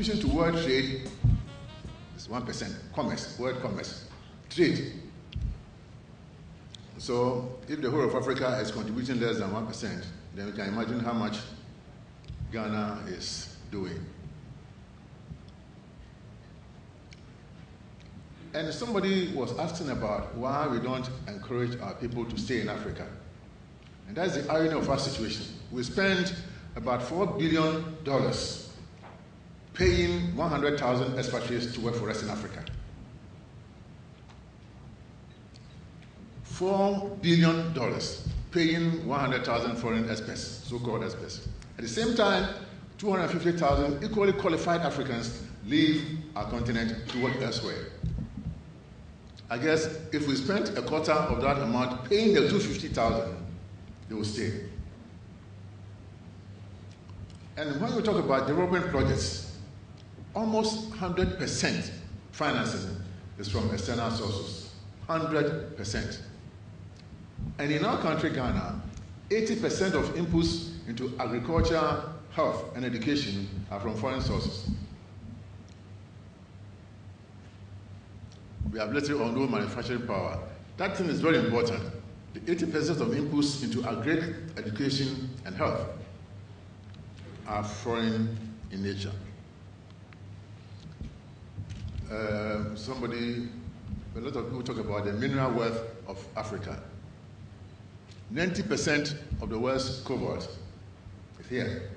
contribution to world trade is 1%. Commerce, world commerce, trade. So if the whole of Africa is contributing less than 1%, then we can imagine how much Ghana is doing. And somebody was asking about why we don't encourage our people to stay in Africa. And that's the irony of our situation. We spend about $4 billion paying 100,000 expatriates to work for us in Africa. $4 billion paying 100,000 foreign expats, so-called expats. At the same time, 250,000 equally qualified Africans leave our continent to work elsewhere. I guess if we spent a quarter of that amount paying the 250,000, they will stay. And when we talk about development projects, almost 100% financing is from external sources. 100%. And in our country, Ghana, 80% of inputs into agriculture, health, and education are from foreign sources. We have little or no manufacturing power. That thing is very important. The 80% of inputs into agri, education, and health are foreign in nature. A lot of people talk about the mineral wealth of Africa. 90% of the world's cobalt is here.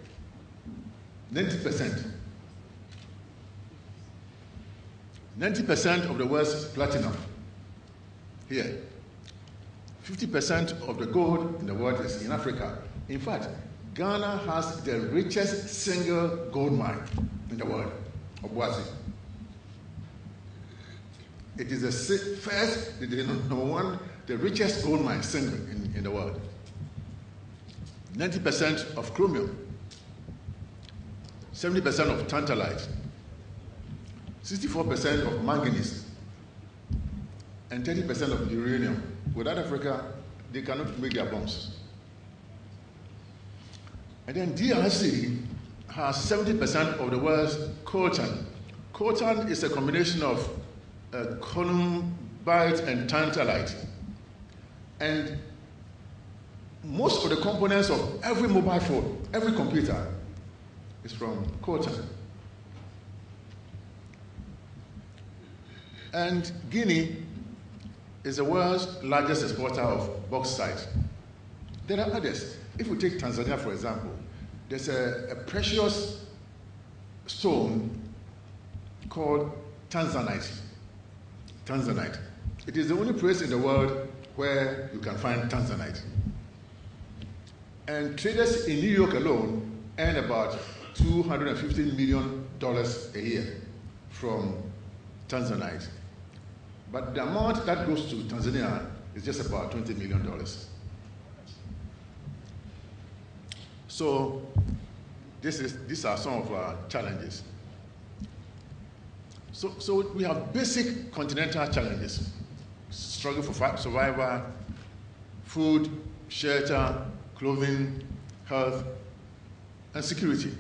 90%. 90% of the world's platinum here. 50% of the gold in the world is in Africa. In fact, Ghana has the richest single gold mine in the world, Obuasi. It is the number one, the richest gold mine single in the world. 90% of chromium, 70% of tantalite, 64% of manganese, and 30% of uranium. Without Africa, they cannot make their bombs. And then DRC has 70% of the world's coltan. Coltan is a combination of columbite and tantalite. And most of the components of every mobile phone, every computer, is from coltan. And Guinea is the world's largest exporter of bauxite. There are others. If we take Tanzania, for example, there's a precious stone called tanzanite. Tanzanite. It is the only place in the world where you can find tanzanite. And traders in New York alone earn about $250 million a year from tanzanite. But the amount that goes to Tanzania is just about $20 million. So these are some of our challenges. So we have basic continental challenges: struggle for survival, food, shelter, clothing, health, and security.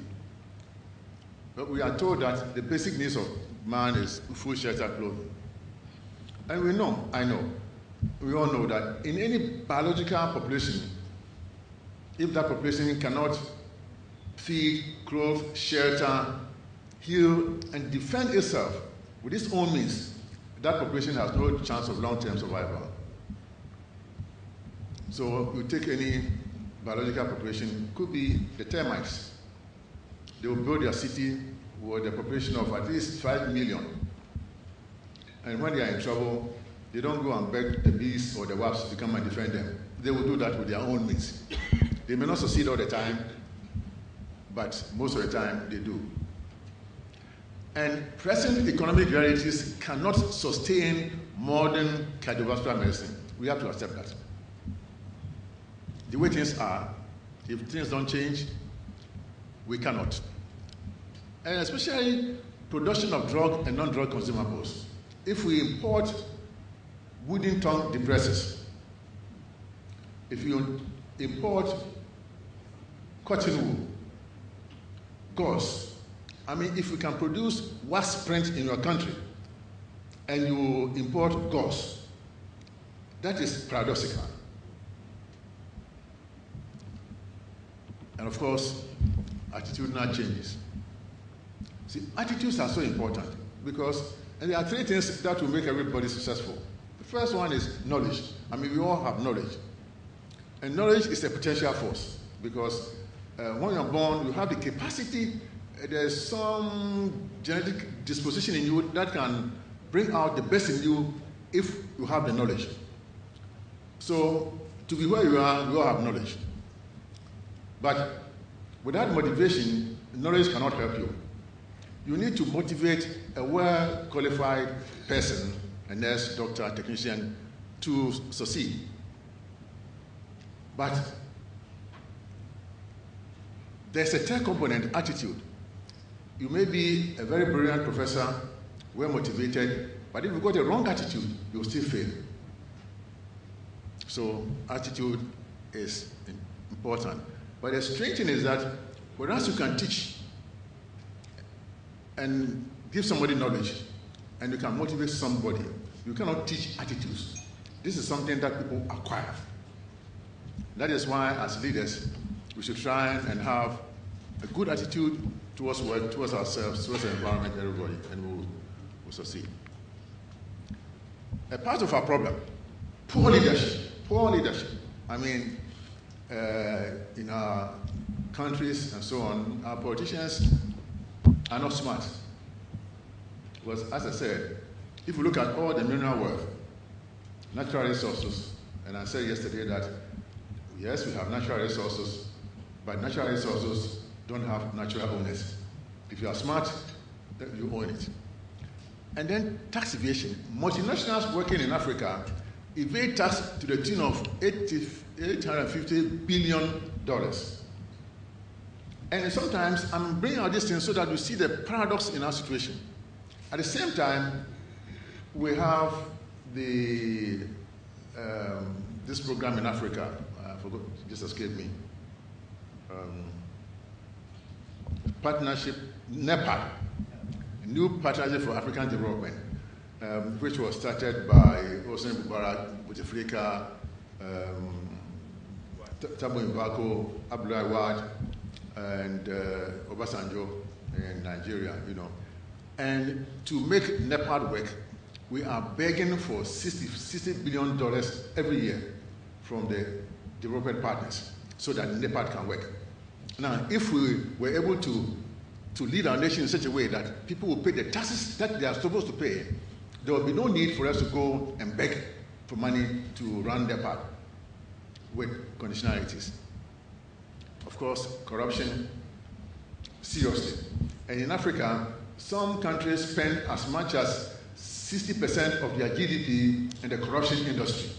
But we are told that the basic needs of man is food, shelter, clothing. And we all know that in any biological population, if that population cannot feed, clothe, shelter, heal, and defend itself with its own means, that population has no chance of long-term survival. So you take any biological population, could be the termites. They will build their city with a population of at least 5 million. And when they are in trouble, they don't go and beg the bees or the wasps to come and defend them. They will do that with their own means. They may not succeed all the time, but most of the time they do. And present economic realities cannot sustain modern cardiovascular medicine. We have to accept that. The way things are, if things don't change, we cannot. And especially production of drug and non-drug consumables. If we import wooden tongue depressors, if you import cotton wool, gauze, I mean, if you can produce wax print in your country and you import gauze, that is paradoxical. And of course, attitudinal changes. See, attitudes are so important because, and there are three things that will make everybody successful. The first one is knowledge. I mean, we all have knowledge. And knowledge is a potential force because when you're born, you have the capacity, there's some genetic disposition in you that can bring out the best in you if you have the knowledge. So, to be where you are, you all have knowledge. But without motivation, knowledge cannot help you. You need to motivate a well-qualified person, a nurse, doctor, technician, to succeed. But there's a third component, attitude. You may be a very brilliant professor, well motivated, but if you've got a wrong attitude, you'll still fail. So attitude is important. But the strange thing is that whereas you can teach and give somebody knowledge, and you can motivate somebody, you cannot teach attitudes. This is something that people acquire. That is why, as leaders, we should try and have a good attitude towards work, towards ourselves, towards the environment, everybody, and we'll succeed. A part of our problem, poor leadership. Poor leadership. I mean, in our countries and so on, our politicians are not smart. Because, as I said, if you look at all the mineral wealth, natural resources, and I said yesterday that, yes, we have natural resources, but natural resources don't have natural owners. If you are smart, you own it. And then tax evasion. Multinationals working in Africa evade tax to the tune of $850 billion. And sometimes I'm bringing out these things so that you see the paradox in our situation. At the same time, we have this program in Africa. I forgot, it just escaped me. Partnership, NEPA, New Partnership for African Development, which was started by Hosni Mubarak, Bouteflika, Thabo Mbeki, Abdoulaye Wade, and Obasanjo in Nigeria, you know. And to make NEPA work, we are begging for $60 billion every year from the development partners so that NEPA can work. Now, if we were able to lead our nation in such a way that people will pay the taxes that they are supposed to pay, there will be no need for us to go and beg for money to run NEPA with conditionalities. Of course, corruption, seriously. And in Africa, some countries spend as much as 60% of their GDP in the corruption industry.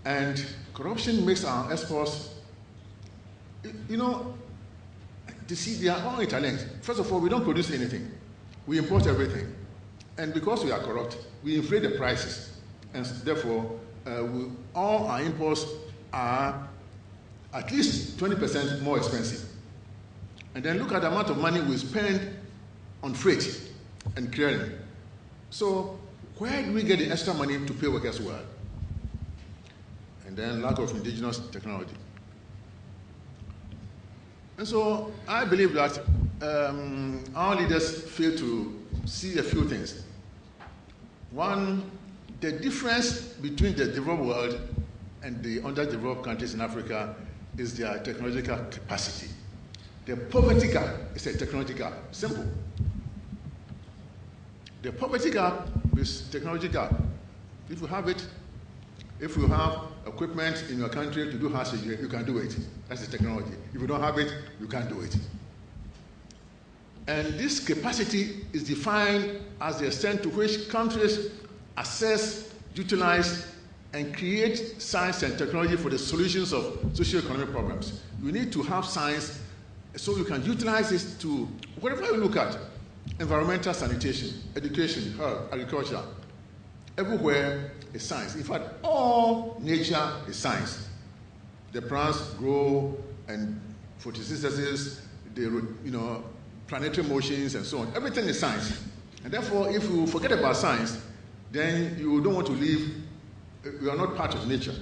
And corruption makes our exports, you know, to see they are all interlinked. First of all, we don't produce anything. We import everything. And because we are corrupt, we inflate the prices. And therefore, all our imports are at least 20% more expensive. And then look at the amount of money we spend on freight and clearing. So where do we get the extra money to pay workers well? And then lack of indigenous technology. And so I believe that our leaders fail to see a few things. One, the difference between the developed world and the underdeveloped countries in Africa is their technological capacity. The poverty gap is a technology gap, simple. The poverty gap is technology gap. If you have it, if you have equipment in your country to do house surgery, you can do it. That's the technology. If you don't have it, you can't do it. And this capacity is defined as the extent to which countries assess, utilize, and create science and technology for the solutions of socio-economic problems. You need to have science so you can utilize this to whatever you look at, environmental sanitation, education, health, agriculture, everywhere is science. In fact, all nature is science. The plants grow and photosynthesis, planetary motions, and so on. Everything is science. And therefore, if you forget about science, then you don't want to live, you are not part of nature.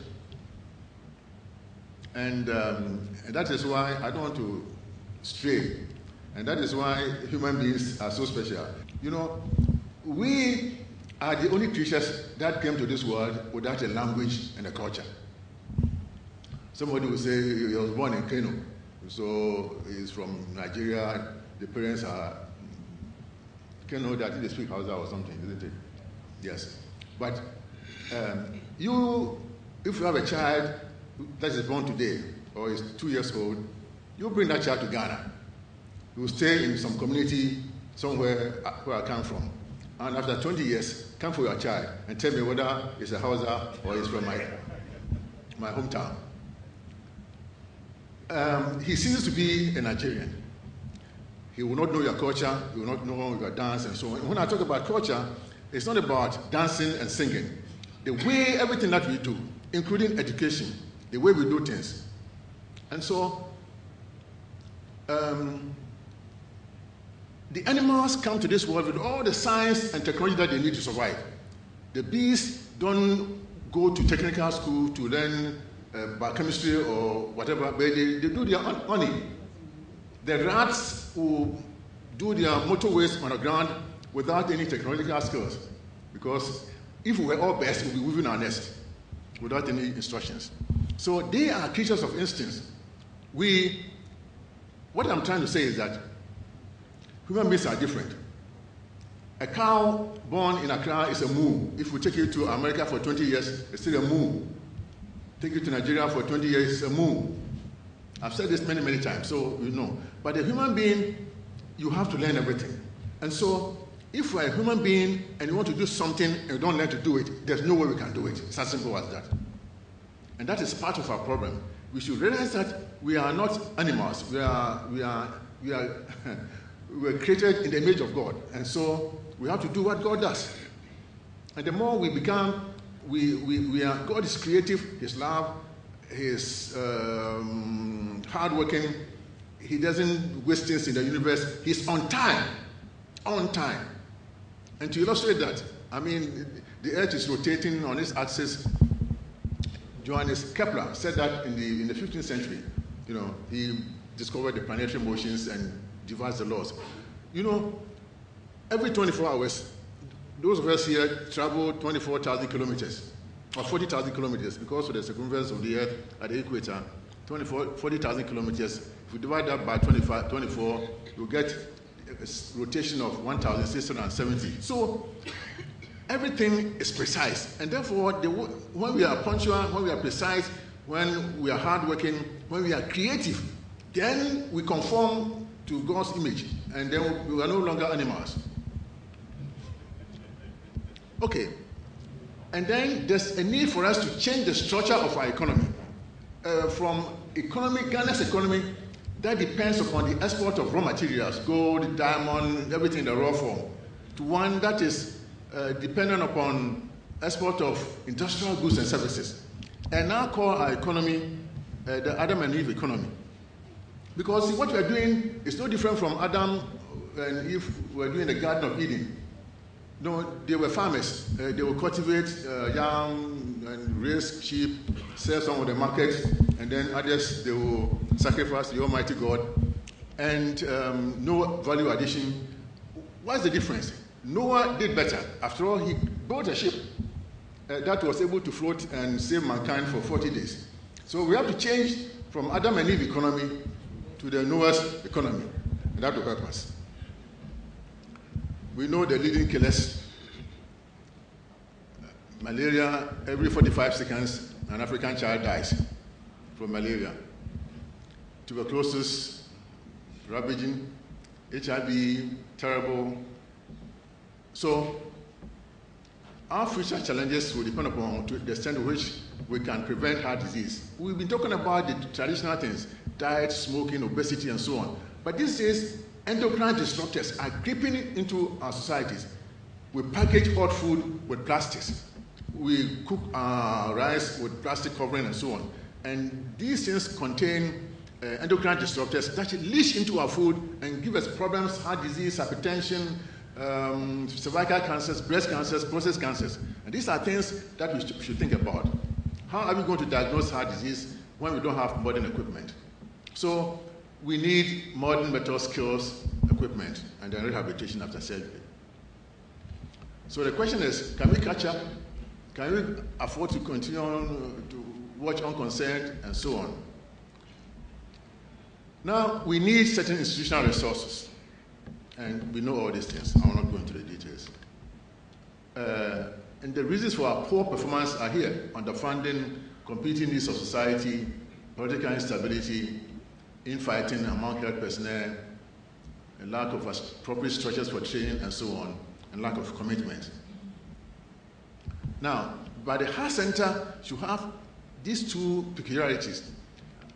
And that is why I don't want to stray. And that is why human beings are so special. We are the only creatures that came to this world without a language and a culture. Somebody will say he was born in Kano, so he's from Nigeria, the parents are Kano, that they speak Hausa or something, isn't it? Yes. But if you have a child that is born today or is 2 years old, you bring that child to Ghana. You will stay in some community somewhere where I come from. And after 20 years, come for your child and tell me whether it's a Hausa or it's from my hometown. He ceases to be a Nigerian. He will not know your culture, he will not know your dance and so on. When I talk about culture, it's not about dancing and singing. The way, everything that we do, including education, the way we do things. And so, the animals come to this world with all the science and technology that they need to survive. The bees don't go to technical school to learn biochemistry or whatever, but they do their honey. The rats will do their motorways on the ground without any technological skills, because if we were all best, we'd be weaving our nest without any instructions. So they are creatures of instincts. What I'm trying to say is that human beings are different. A cow born in Accra is a moo. If we take it to America for 20 years, it's still a moo. Take it to Nigeria for 20 years, it's a moo. I've said this many, many times, so you know. But a human being, you have to learn everything. And so, if we're a human being and you want to do something and you don't learn to do it, there's no way we can do it. It's as simple as that. And that is part of our problem. We should realize that we are not animals. We are created in the image of God. And so, we have to do what God does. And the more we become, God is creative, His love, His hardworking. He doesn't waste things in the universe. He's on time. On time. And to illustrate that, I mean, the earth is rotating on its axis. Johannes Kepler said that in the 15th century. He discovered the planetary motions and devised the laws. Every 24 hours, those of us here travel 24,000 kilometers, or 40,000 kilometers, because of the circumference of the Earth at the equator, 40,000 kilometers. If we divide that by 24, you'll get a rotation of 1,670. So everything is precise. And therefore, when we are punctual, when we are precise, when we are hardworking, when we are creative, then we conform to God's image. And then we are no longer animals. Okay. And then there's a need for us to change the structure of our economy. From Ghana's economy, that depends upon the export of raw materials, gold, diamond, everything in the raw form, to one that is dependent upon export of industrial goods and services. And now call our economy the Adam and Eve economy. Because what we are doing is no different from Adam and Eve were doing the Garden of Eden. No, they were farmers. They would cultivate yam and raise sheep, sell some of the market, and then others they will sacrifice the Almighty God, and no value addition. What's the difference? Noah did better. After all, he built a ship that was able to float and save mankind for 40 days. So we have to change from Adam and Eve economy to the Noah's economy, and that will help us. We know the leading killers. Malaria, every 45 seconds, an African child dies from malaria. Tuberculosis, ravaging, HIV, terrible. So, our future challenges will depend upon the extent to which we can prevent heart disease. We've been talking about the traditional things, diet, smoking, obesity, and so on. But these days, endocrine disruptors are creeping into our societies. We package hot food with plastics. We cook our rice with plastic covering and so on. And these things contain endocrine disruptors that leach into our food and give us problems, heart disease, hypertension, cervical cancers, breast cancers, prostate cancers. And these are things that we should think about. How are we going to diagnose heart disease when we don't have modern equipment? So we need modern mental skills, equipment, and then rehabilitation after surgery. So the question is, can we catch up? Can we afford to continue to watch unconcerned and so on? Now, we need certain institutional resources, and we know all these things. I will not go into the details. And the reasons for our poor performance are here: underfunding, competing needs of society, political instability, infighting among health personnel, a lack of appropriate structures for training and so on, and lack of commitment. Now, but the heart center should have these two peculiarities.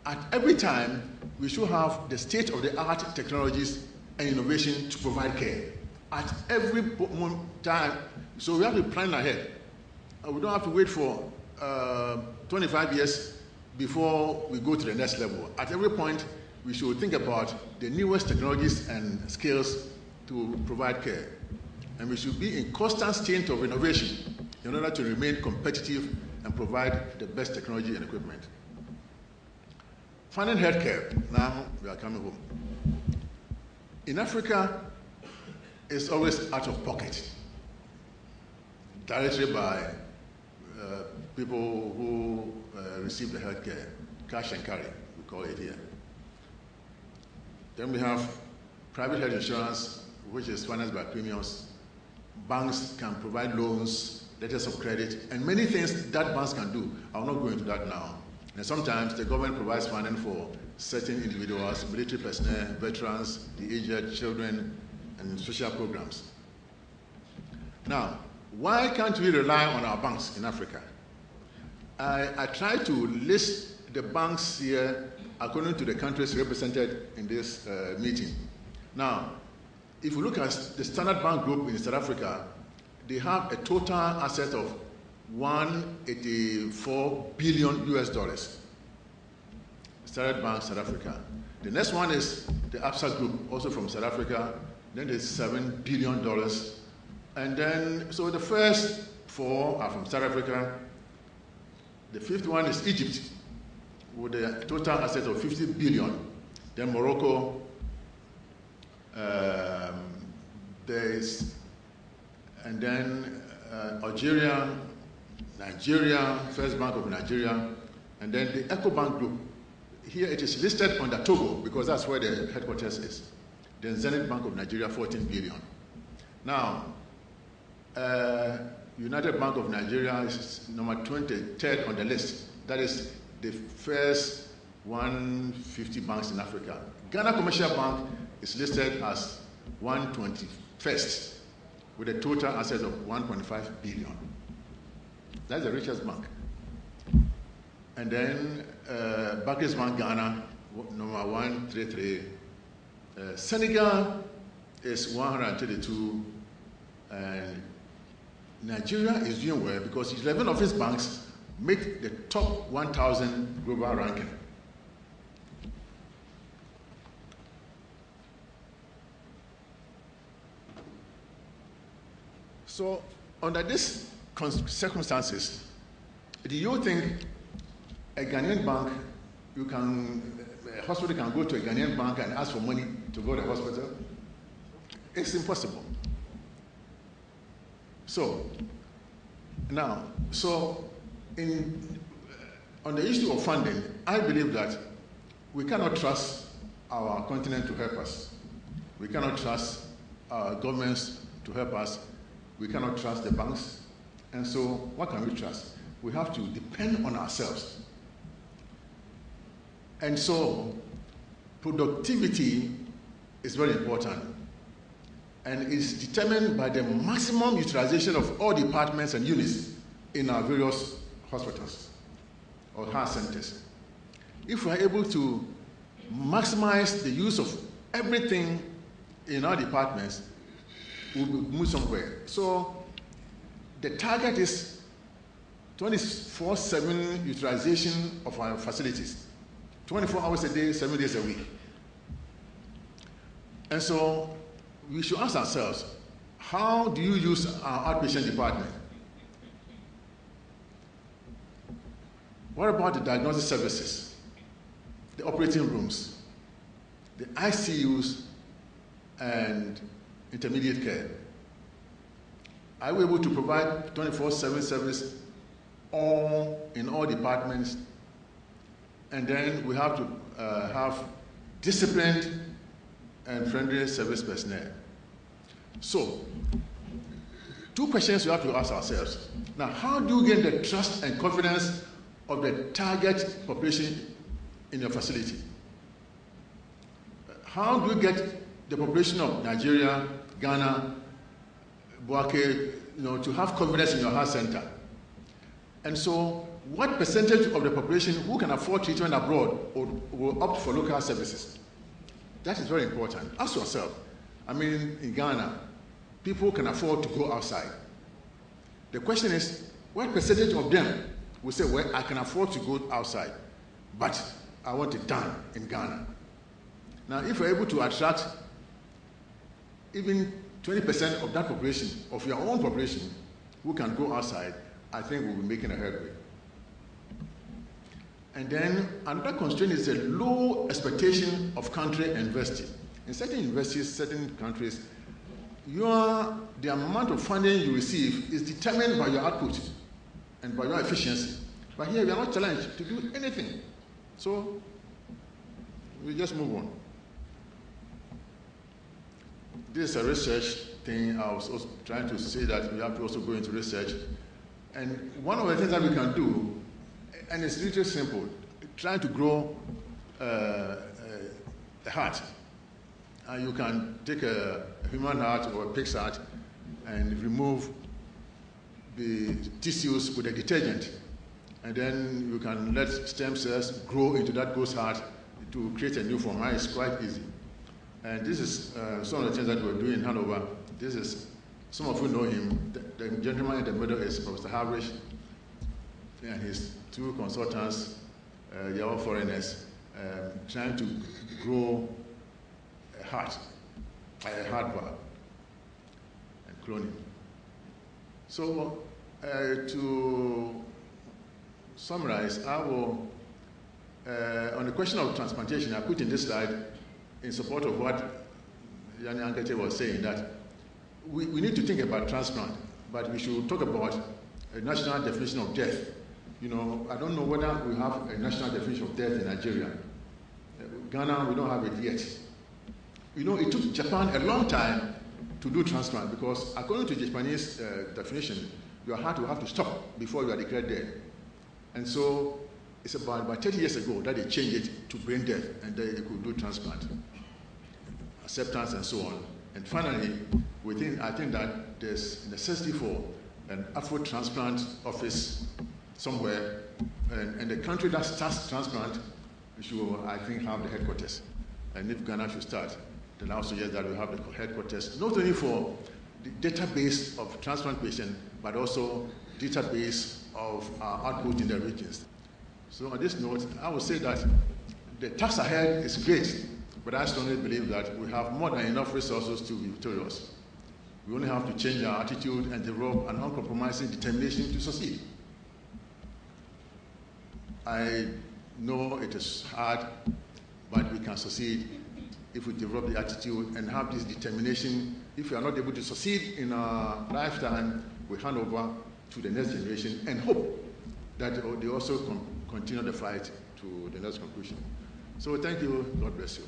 At every time, we should have the state-of-the-art technologies and innovation to provide care. At every time, so we have to plan ahead. We don't have to wait for 25 years before we go to the next level. At every point, we should think about the newest technologies and skills to provide care. And we should be in constant state of innovation in order to remain competitive and provide the best technology and equipment. Funding healthcare. Now we are coming home. In Africa, it's always out of pocket, directly by people who receive the healthcare, cash and carry, we call it here. Then we have private health insurance, which is financed by premiums. Banks can provide loans, letters of credit, and many things that banks can do. I will not go into that now. And sometimes the government provides funding for certain individuals, military personnel, veterans, the aged, children, and social programs. Now, why can't we rely on our banks in Africa? I tried to list the banks here according to the countries represented in this meeting. Now, if you look at the Standard Bank Group in South Africa, they have a total asset of $184 billion US. Standard Bank, South Africa. The next one is the Absa Group, also from South Africa. Then there's $7 billion. And then, so the first four are from South Africa. The fifth one is Egypt, with a total asset of 50 billion. Then Morocco, and then Algeria, Nigeria, First Bank of Nigeria, and then the EcoBank Group. Here it is listed under Togo because that's where the headquarters is. Then Zenith Bank of Nigeria, 14 billion. Now, United Bank of Nigeria is number 23rd on the list. That is the first 150 banks in Africa. Ghana Commercial Bank is listed as 121st with a total asset of 1.5 billion. That's the richest bank. And then Barclays Bank Ghana, number 133. Senegal is 132. And Nigeria is doing well because 11 of its banks make the top 1,000 global ranking. So, under these circumstances, do you think a Ghanaian bank, a hospital can go to a Ghanaian bank and ask for money to go to the hospital? It's impossible. So, now, on the issue of funding, I believe that we cannot trust our continent to help us. We cannot trust our governments to help us. We cannot trust the banks. And so, what can we trust? We have to depend on ourselves. And so, productivity is very important. And is determined by the maximum utilization of all departments and units in our various hospitals or health centers. If we are able to maximize the use of everything in our departments, we'll move somewhere. So the target is 24/7 utilization of our facilities, 24 hours a day, 7 days a week. And so we should ask ourselves, how do you use our outpatient department? What about the diagnostic services, the operating rooms, the ICUs, and intermediate care? Are we able to provide 24/7 service in all departments? And then we have to have disciplined and friendly service personnel. So, two questions we have to ask ourselves. Now, how do you gain the trust and confidence of the target population in your facility? How do you get the population of Nigeria, Ghana, Bouake, to have confidence in your health center? And so, what percentage of the population who can afford treatment abroad will opt for local services? That is very important. Ask yourself. I mean, in Ghana, people can afford to go outside. The question is, what percentage of them will say, well, I can afford to go outside, but I want it done in Ghana? Now, if we're able to attract even 20% of that population, of your own population, who can go outside, I think we'll be making a headway. And then another constraint is a low expectation of country and university. In certain universities, certain countries, the amount of funding you receive is determined by your output and by your efficiency. But here we are not challenged to do anything. So we just move on. This is a research thing. I was also trying to say that we have to also go into research. And one of the things that we can do, and it's really simple, trying to grow a heart. And you can take a human heart or a pig's heart and remove the tissues with a detergent. And then you can let stem cells grow into that goat's heart to create a new form. It's quite easy. And this is some of the things that we're doing in Hanover. This is, some of you know him. The gentleman in the middle is Professor Havrish, and his two consultants, they are all foreigners, trying to grow a heart valve, and cloning. So, to summarize, I will, on the question of transplantation, I put in this slide in support of what Yanni Ankete was saying, that we need to think about transplant, but we should talk about a national definition of death. I don't know whether we have a national definition of death in Nigeria. Ghana, we don't have it yet. It took Japan a long time to do transplant because according to Japanese definition, your heart will have to stop before you are declared dead. And so it's about 30 years ago that they changed it to brain death, and they could do transplant, acceptance and so on. And finally, I think that there's necessity for an Afro-transplant office somewhere, and the country that starts transplant should, I think, have the headquarters. And if Ghana should start, then I also suggest that we have the headquarters, not only for the database of transplant patients, but also database of our output in the regions. So on this note, I would say that the task ahead is great, but I strongly believe that we have more than enough resources to be victorious. We only have to change our attitude and develop an uncompromising determination to succeed. I know it is hard, but we can succeed if we develop the attitude and have this determination. If we are not able to succeed in our lifetime, we hand over to the next generation and hope that they also continue the fight to the next conclusion. So thank you. God bless you.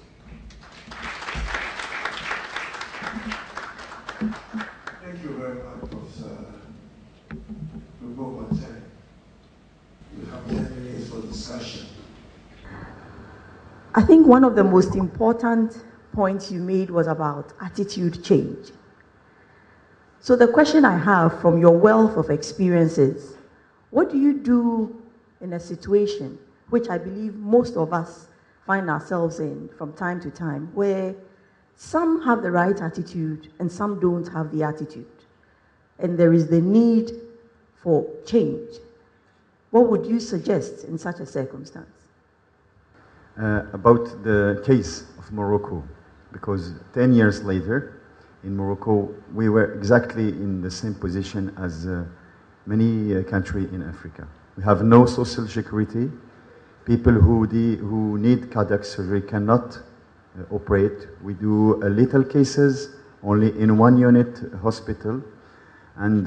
Thank you very much, Professor Boateng. You have 10 minutes for discussion. I think one of the most important points you made was about attitude change. So the question I have from your wealth of experiences, what do you do in a situation, which I believe most of us find ourselves in from time to time, where some have the right attitude and some don't have the attitude, and there is the need for change? What would you suggest in such a circumstance? about the case of Morocco, because 10 years later, in Morocco, we were exactly in the same position as many countries in Africa. We have no social security. People who need cardiac surgery cannot operate. We do little cases, only in one unit hospital, and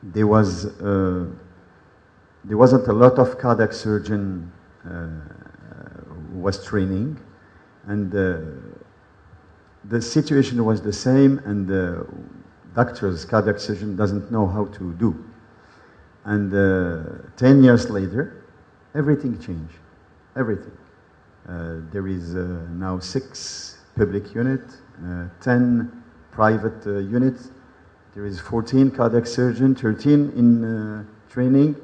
there wasn't a lot of cardiac surgeon who was training, and the situation was the same, and the doctors, cardiac surgeon, doesn't know how to do. And 10 years later, everything changed, everything. There is now 6 public units, 10 private units. There is 14 cardiac surgeons, 13 in training.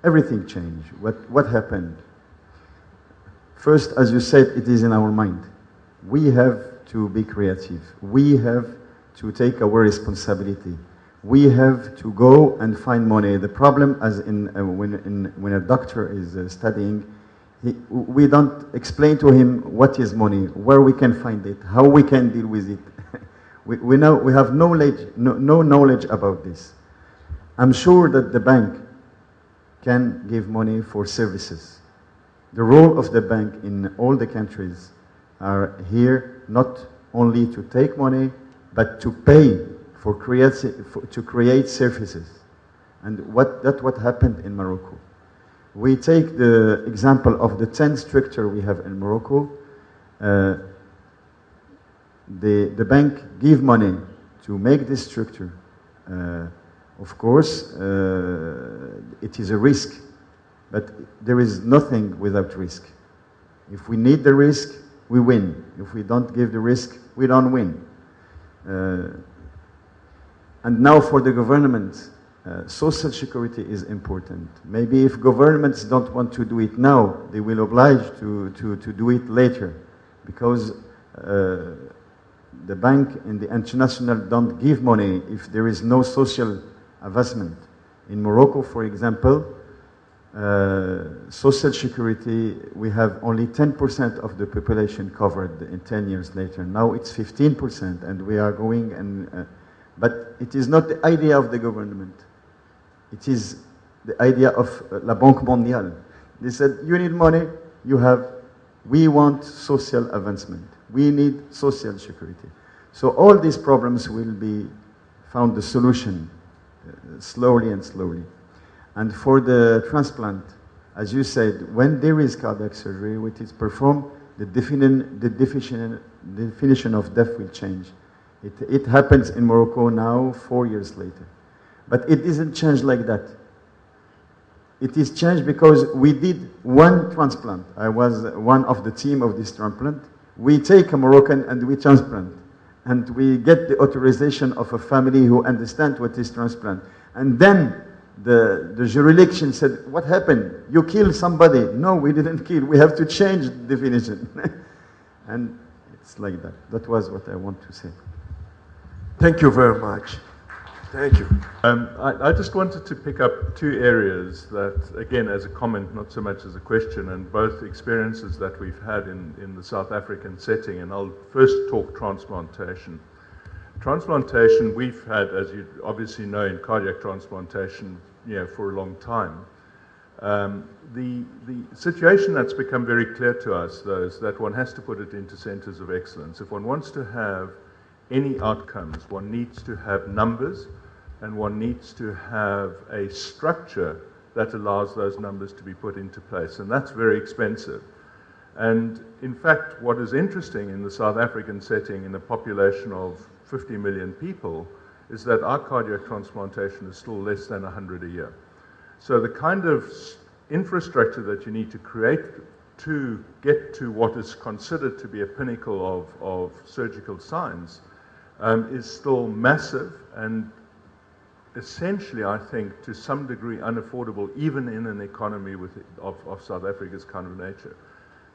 Everything changed. What happened? First, as you said, it is in our mind. We have to be creative. We have to take our responsibility. We have to go and find money. The problem, as when a doctor is studying, we don't explain to him what is money, where we can find it, how we can deal with it. we have knowledge, no knowledge about this. I'm sure that the bank can give money for services. The role of the bank in all the countries are here not only to take money, but to pay to create services. And that's what happened in Morocco. We take the example of the 10 structure we have in Morocco. The bank give money to make this structure. Of course, it is a risk, but there is nothing without risk. If we need the risk, we win. If we don't give the risk, we don't win. And now for the government, social security is important. Maybe if governments don't want to do it now, they will oblige to do it later, because the bank and the international don't give money if there is no social investment. In Morocco, for example, social security, we have only 10% of the population covered in 10 years later. Now it's 15%, and we are going and... but it is not the idea of the government. It is the idea of La Banque Mondiale. They said, you need money, you have, we want social advancement. We need social security. So all these problems will be found the solution slowly and slowly. And for the transplant, as you said, when there is cardiac surgery, which is performed, the definition of death will change. It happens in Morocco now, 4 years later. But it isn't changed like that. It is changed because we did one transplant. I was one of the team of this transplant. We take a Moroccan and we transplant. And we get the authorization of a family who understands what is transplant. And then the jurisdiction said, what happened? You killed somebody. No, we didn't kill. We have to change the definition. And it's like that. That was what I want to say. Thank you very much. Thank you. I just wanted to pick up 2 areas that, again, as a comment, not so much as a question, and both experiences that we've had in the South African setting. And I'll first talk transplantation. Transplantation, we've had, as you obviously know, in cardiac transplantation, for a long time. The situation that's become very clear to us, though, is that one has to put it into centers of excellence. If one wants to have any outcomes, one needs to have numbers, and one needs to have a structure that allows those numbers to be put into place, and that's very expensive. And in fact, what is interesting in the South African setting, in a population of 50 million people, is that our cardiac transplantation is still less than 100 a year. So the kind of infrastructure that you need to create to get to what is considered to be a pinnacle of surgical science is still massive, and essentially, I think, to some degree unaffordable, even in an economy of South Africa's kind of nature.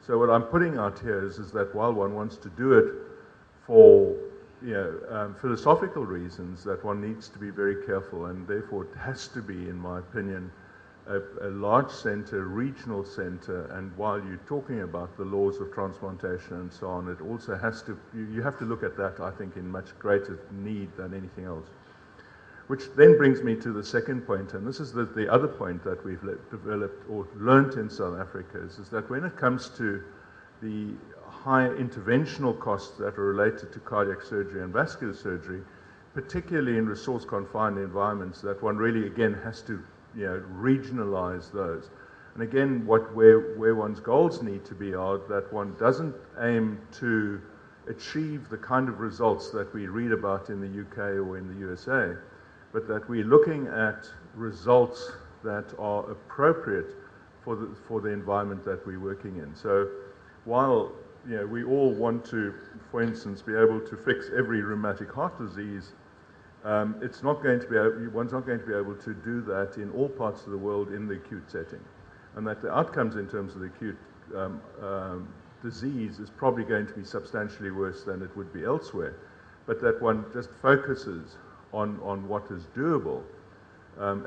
So what I'm putting out here is that while one wants to do it for philosophical reasons, that one needs to be very careful, and therefore it has to be, in my opinion, a large center, regional center, and while you're talking about the laws of transplantation and so on, it also has to, you have to look at that, I think, in much greater need than anything else. Which then brings me to the second point, and this is the other point that we've developed or learnt in South Africa, is that when it comes to the high interventional costs that are related to cardiac surgery and vascular surgery, particularly in resource-confined environments, that one really, again, has to regionalize those. And again, where one's goals need to be are that one doesn't aim to achieve the kind of results that we read about in the UK or in the USA, but that we're looking at results that are appropriate for the environment that we're working in. So while we all want to, for instance, be able to fix every rheumatic heart disease, one's not going to be able to do that in all parts of the world in the acute setting, and that the outcomes in terms of the acute disease is probably going to be substantially worse than it would be elsewhere, but that one just focuses on what is doable,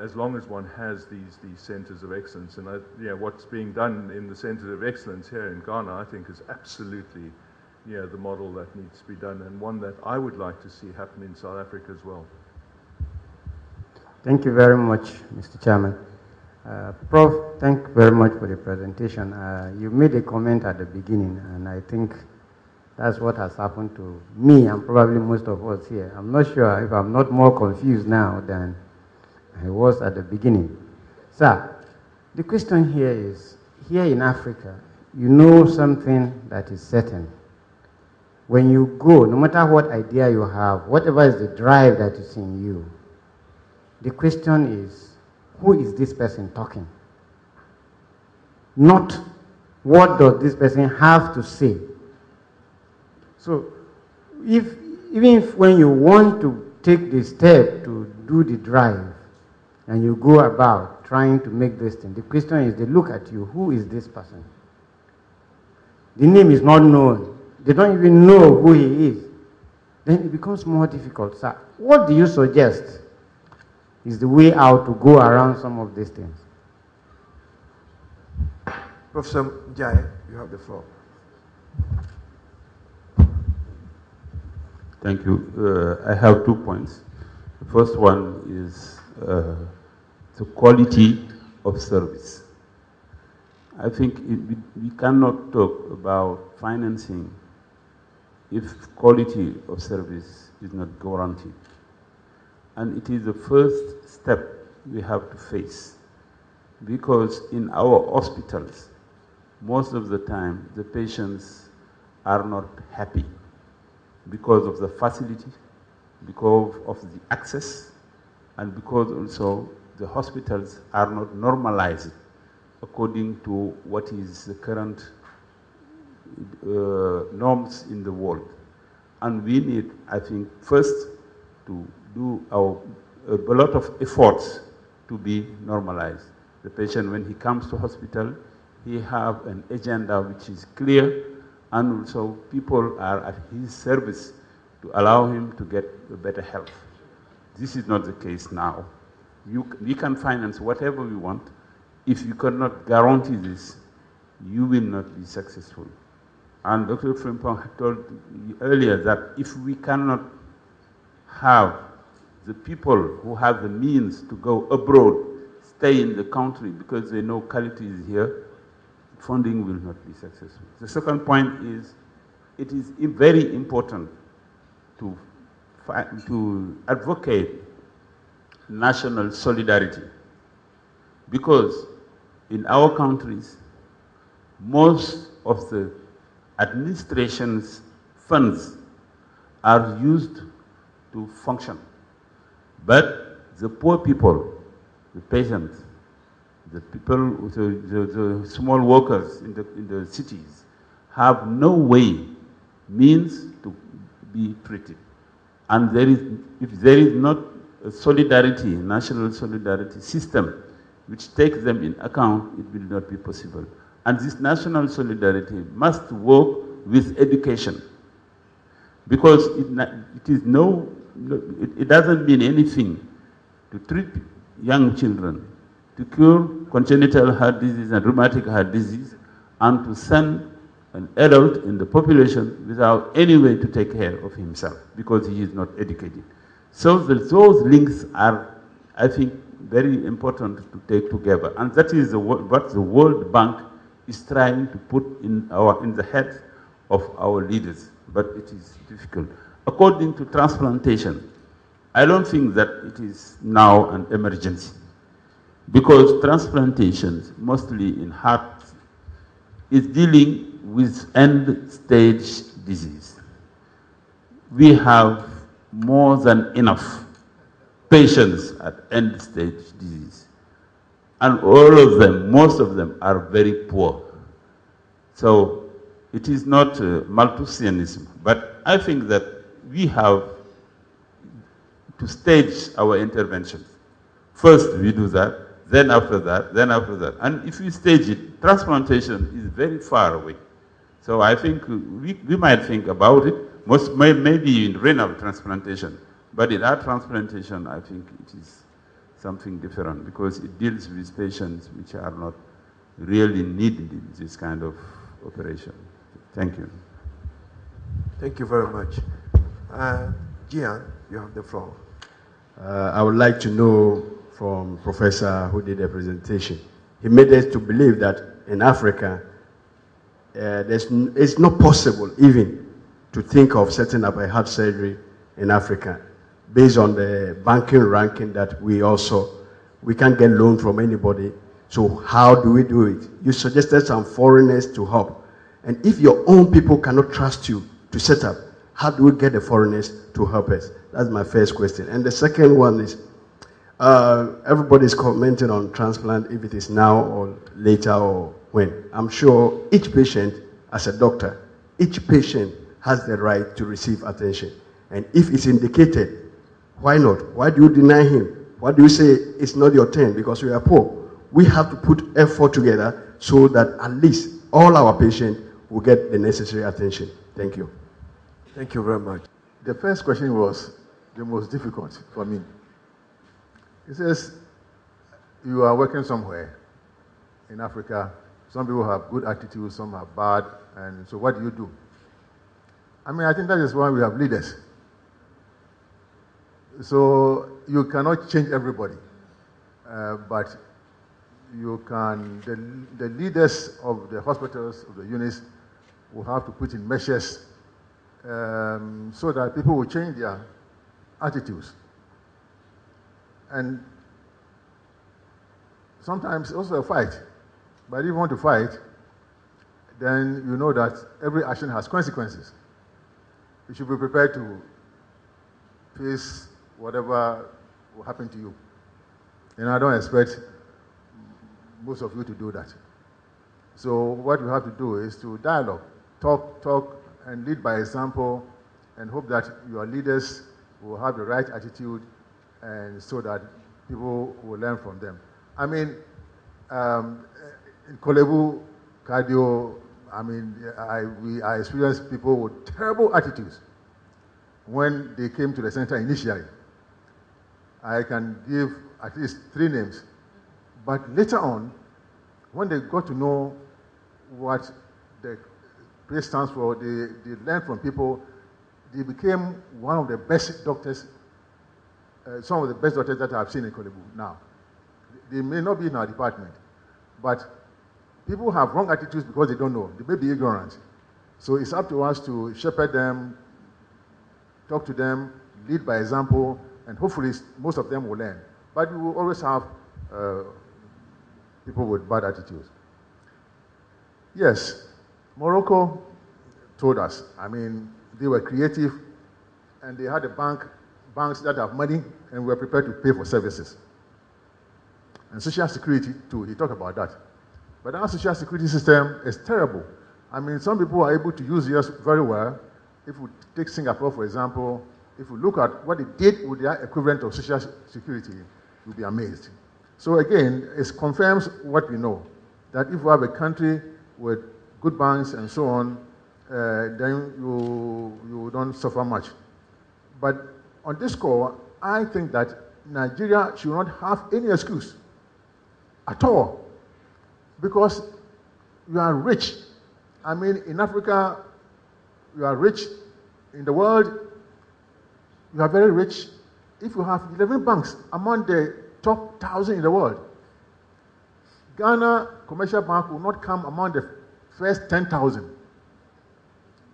as long as one has these centers of excellence. And what's being done in the centers of excellence here in Ghana, I think, is absolutely the model that needs to be done, and one that I would like to see happen in South Africa as well. Thank you very much, Mr. Chairman. Prof, thank you very much for the presentation. You made a comment at the beginning, and I think that's what has happened to me and probably most of us here. I'm not sure if I'm not more confused now than I was at the beginning. Sir, the question here is, here in Africa, you know something that is certain. When you go, no matter what idea you have, whatever is the drive that is in you, the question is, who is this person talking? Not what does this person have to say. So, even if when you want to take the step to do the drive, and you go about trying to make this thing, the question is, they look at you, who is this person? The name is not known. They don't even know who he is. Then it becomes more difficult. Sir, what do you suggest is the way out to go around some of these things? Professor Jai, you have the floor. Thank you. I have 2 points. The first one is the quality of service. I think we cannot talk about financing if quality of service is not guaranteed. And it is the first step we have to face, because in our hospitals, most of the time, the patients are not happy because of the facility, because of the access, and because also the hospitals are not normalized according to what is the current norms in the world. And we need, I think, first to do a lot of efforts to be normalized. The patient, when he comes to hospital, he have an agenda which is clear, and also people are at his service to allow him to get a better health. This is not the case now. We can finance whatever we want. If you cannot guarantee this, you will not be successful. And Dr. Frimpong told you earlier that if we cannot have the people who have the means to go abroad stay in the country because they know quality is here, funding will not be successful. The second point is, it is very important to advocate national solidarity, because in our countries, most of the administration's funds are used to function. But the poor people, the peasants, the people, the small workers in the cities have no means to be treated. And if there is not a solidarity, national solidarity system, which takes them in account, it will not be possible. And this national solidarity must work with education, because it doesn't mean anything to treat young children, to cure congenital heart disease and rheumatic heart disease, and to send an adult in the population without any way to take care of himself because he is not educated. So those links are, I think, very important to take together. And that is what the World Bank is trying to put in the heads of our leaders, but it is difficult. According to transplantation, I don't think that it is now an emergency because transplantations, mostly in heart, is dealing with end-stage disease. We have more than enough patients at end-stage disease. And all of them, most of them, are very poor. So it is not Malthusianism, but I think that we have to stage our interventions. First we do that, then after that, then after that. And if we stage it, transplantation is very far away. So I think we might think about it, maybe in renal transplantation, but in heart transplantation, I think it is something different because it deals with patients which are not really needing this kind of operation. Thank you. Thank you very much. Gian, you have the floor. I would like to know from Professor who did the presentation. He made us to believe that in Africa, it's not possible even to think of setting up a heart surgery in Africa based on the banking ranking that we can't get loan from anybody. So how do we do it? You suggested some foreigners to help. And if your own people cannot trust you to set up, how do we get the foreigners to help us? That's my first question. And the second one is, everybody's commenting on transplant, if it is now or later or when. I'm sure each patient, as a doctor, each patient has the right to receive attention. And if it's indicated, why not? Why do you deny him? Why do you say it's not your turn because we are poor? We have to put effort together so that at least all our patients will get the necessary attention. Thank you. Thank you very much. The first question was the most difficult for me. It says, you are working somewhere in Africa. Some people have good attitudes, some have bad, and so what do you do? I mean, I think that is why we have leaders. So you cannot change everybody, but you can, the leaders of the hospitals, of the units, will have to put in measures so that people will change their attitudes. And sometimes also a fight. But if you want to fight, then you know that every action has consequences. You should be prepared to face whatever will happen to you. And I don't expect most of you to do that. So what you have to do is to dialogue, talk, and lead by example, and hope that your leaders will have the right attitude, and so that people will learn from them. I mean, in Kolebu, cardio, I mean, I experienced people with terrible attitudes when they came to the center initially. I can give at least 3 names. But later on, when they got to know what the place stands for, they learned from people, they became one of the best doctors, some of the best doctors that I've seen in Kolebu now. They may not be in our department, but people have wrong attitudes because they don't know. They may be ignorant. So it's up to us to shepherd them, talk to them, lead by example, and hopefully most of them will learn. But we will always have people with bad attitudes. Yes, Morocco told us. I mean, they were creative, and they had banks that have money, and were prepared to pay for services. And social security too, he talked about that. But our social security system is terrible. I mean, some people are able to use yours very well. If we take Singapore, for example, if we look at what they did with their equivalent of social security, you'll be amazed. So again, it confirms what we know, that if we have a country with good banks and so on, then you don't suffer much. But on this score, I think that Nigeria should not have any excuse at all because you are rich. I mean, in Africa, you are rich. In the world, you are very rich. If you have 11 banks among the top 1,000 in the world, Ghana Commercial Bank will not come among the first 10,000.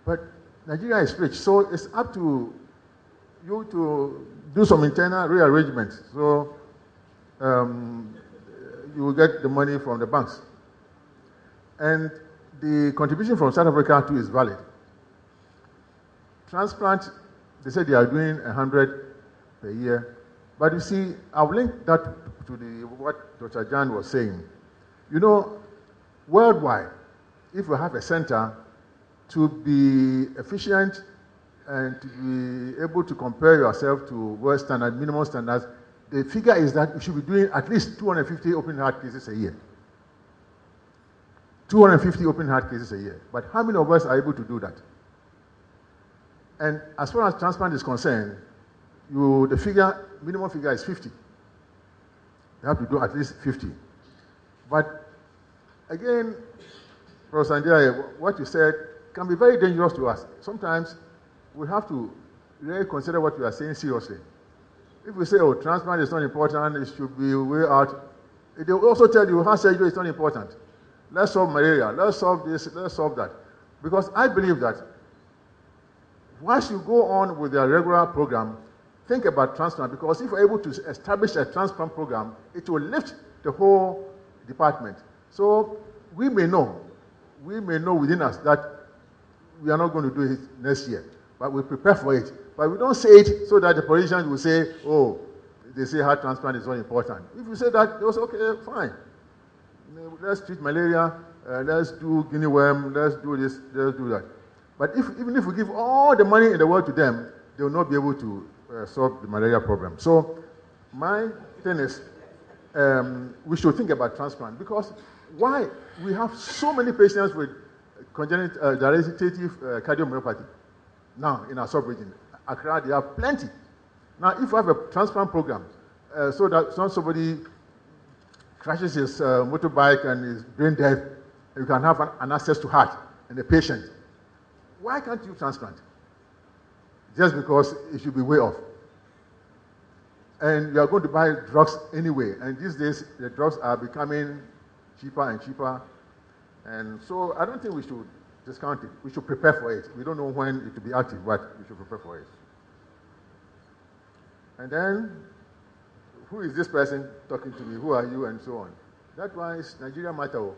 But Nigeria is rich, so it's up to you to do some internal rearrangements. So you will get the money from the banks. And the contribution from South Africa too is valid. Transplant, they said they are doing 100 per year. But you see, I'll link that to what Dr. Jan was saying. You know, worldwide, if you have a center, to be efficient and to be able to compare yourself to world standard, minimum standards, the figure is that you should be doing at least 250 open heart cases a year. 250 open heart cases a year. But how many of us are able to do that? And as far as transplant is concerned, the minimum figure is 50. You have to do at least 50. But again, Professor Ndiaye, what you said can be very dangerous to us. Sometimes we have to really consider what we are saying seriously. If we say, oh, transplant is not important, it should be way out, they will also tell you heart surgery is not important. Let's solve malaria, let's solve this, let's solve that. Because I believe that once you go on with your regular program, think about transplant, because if you're able to establish a transplant program, it will lift the whole department. So we may know within us that we are not going to do it next year, but we prepare for it. But we don't say it so that the politicians will say, oh, they say heart transplant is not important. If you say that, they'll say, okay, fine. Let's treat malaria, let's do guinea worm, let's do this, let's do that. But even if we give all the money in the world to them, they will not be able to solve the malaria problem. So my thing is, we should think about transplant, because why? We have so many patients with congenital dilative cardiomyopathy now in our sub-region. Accra, they have plenty. Now, if you have a transplant program, so that somebody crashes his motorbike and is brain dead, you can have an access to heart and the patient. Why can't you transplant? Just because it should be way off. And you are going to buy drugs anyway. And these days, the drugs are becoming cheaper and cheaper. And so I don't think we should discount it. We should prepare for it. We don't know when it will be active, but we should prepare for it. And then, who is this person talking to me? Who are you? And so on. That one is Nigeria matter.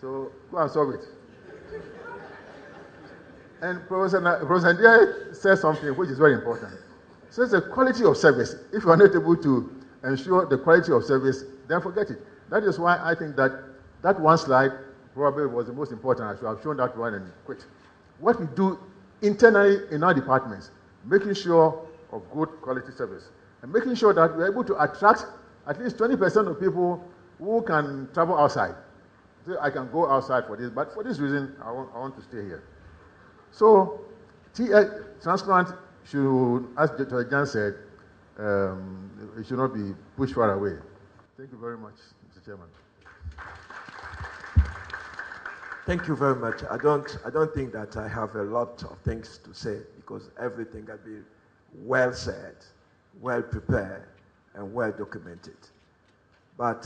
So go and solve it. And Professor Ndiaye said something which is very important. He says the quality of service. If you are not able to ensure the quality of service, then forget it. That is why I think that one slide probably was the most important. I should have shown that one and quit. What we do internally in our departments, making sure of good quality service, and making sure that we're able to attract at least 20% of people who can travel outside. So I can go outside for this, but for this reason, I want to stay here. So, transplant should, as Dr. Jan said, it should not be pushed far away. Thank you very much, Mr. Chairman. Thank you very much. I don't think that I have a lot of things to say, because everything has been well said, well prepared, and well documented. But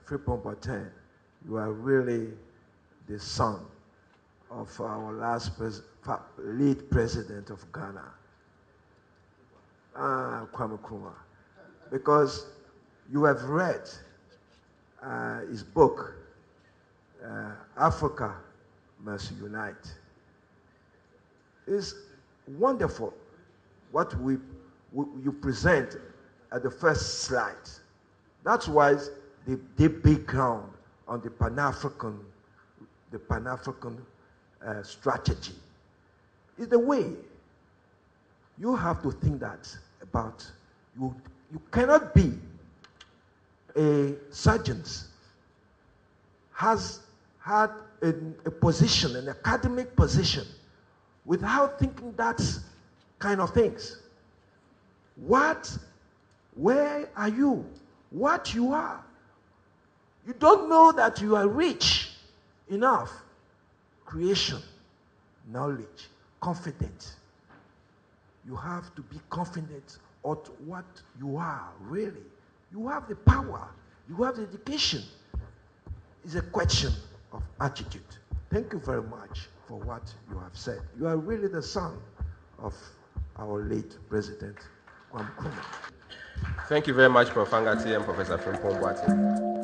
Frimpong Boateng, you are really the son of our last lead president of Ghana, Kwame Nkrumah, because you have read his book, Africa Must Unite. It's wonderful what you present at the first slide. That's why the big ground on the Pan-African strategy is the way you have to think that about. You cannot be a surgeon has had a position, an academic position, without thinking that kind of things. Where are you what you are. You don't know that you are rich enough. Creation, knowledge, confidence. You have to be confident of what you are, really. You have the power. You have the education. It's a question of attitude. Thank you very much for what you have said. You are really the son of our late President Kwame Nkrumah. Thank you very much, Prof. Angati and Professor Frimpong Boating.